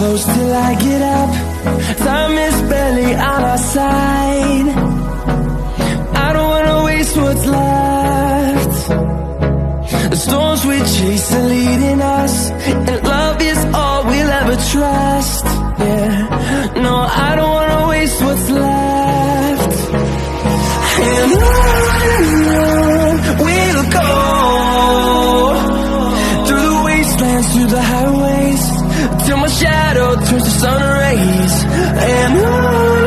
close till I get up. Time is barely on our side. I don't wanna waste what's left. The storms we chase are leading us, and love is all we'll ever trust. Yeah, no, I don't wanna waste what's left. And on we'll go, through the wastelands, through the highways, till my shadow turns to sun rays. And on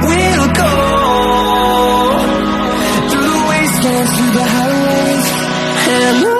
we'll go, through the wastelands, through the highways, and on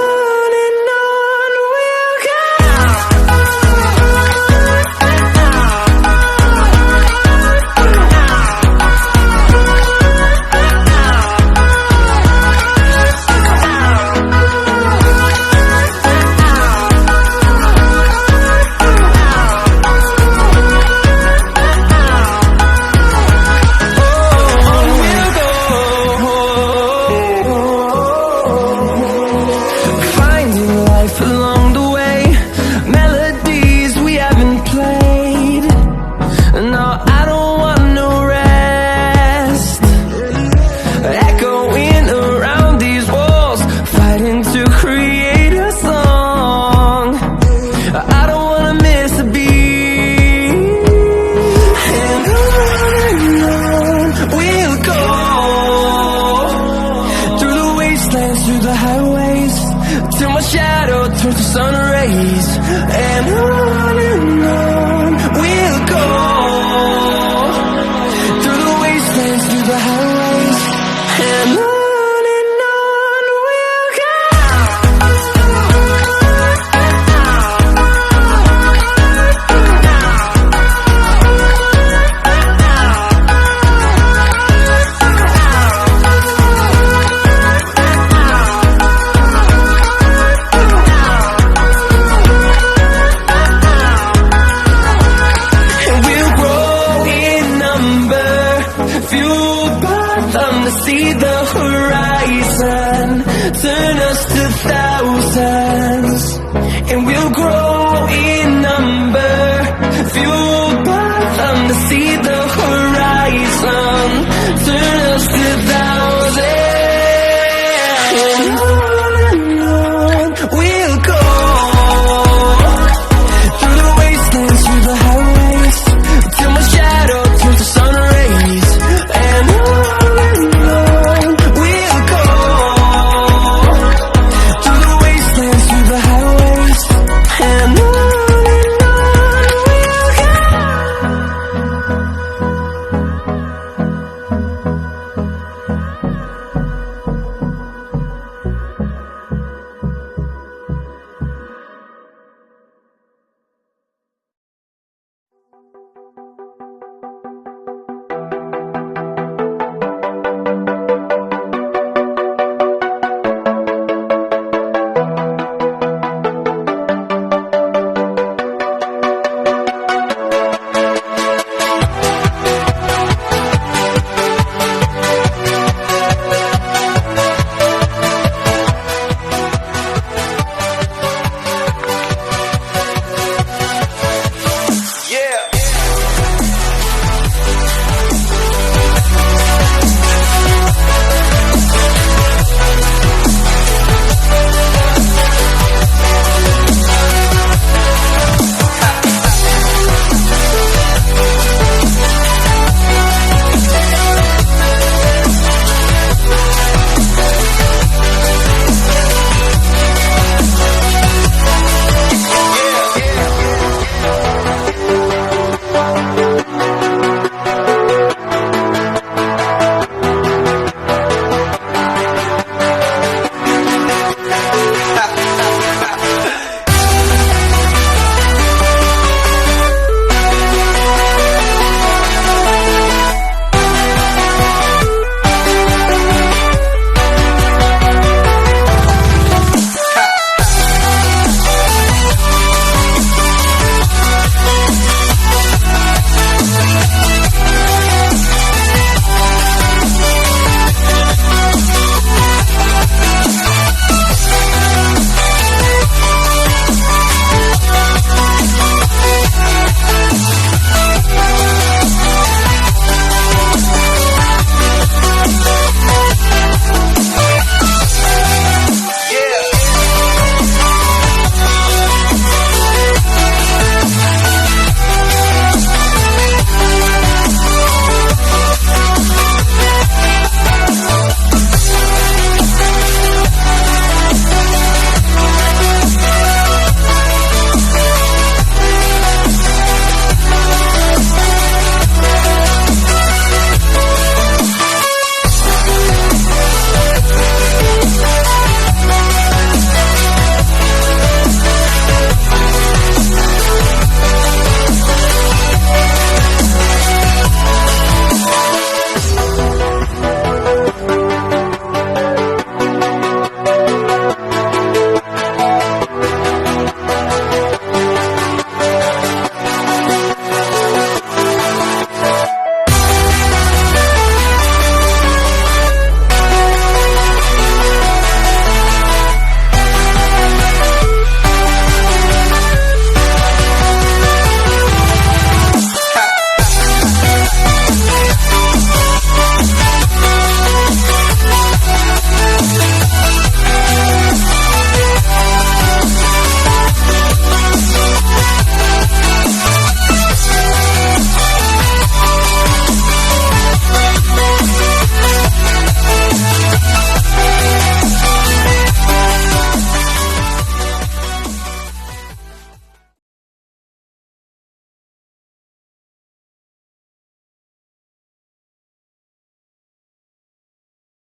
we'll go. Through the highways, till my shadow turns to sun rays. And on we'll go, through the wastelands, through the highways, and on we'll go. Fueled by them to see the horizon, turn us to thousands, and we'll grow in number. Fueled by them to see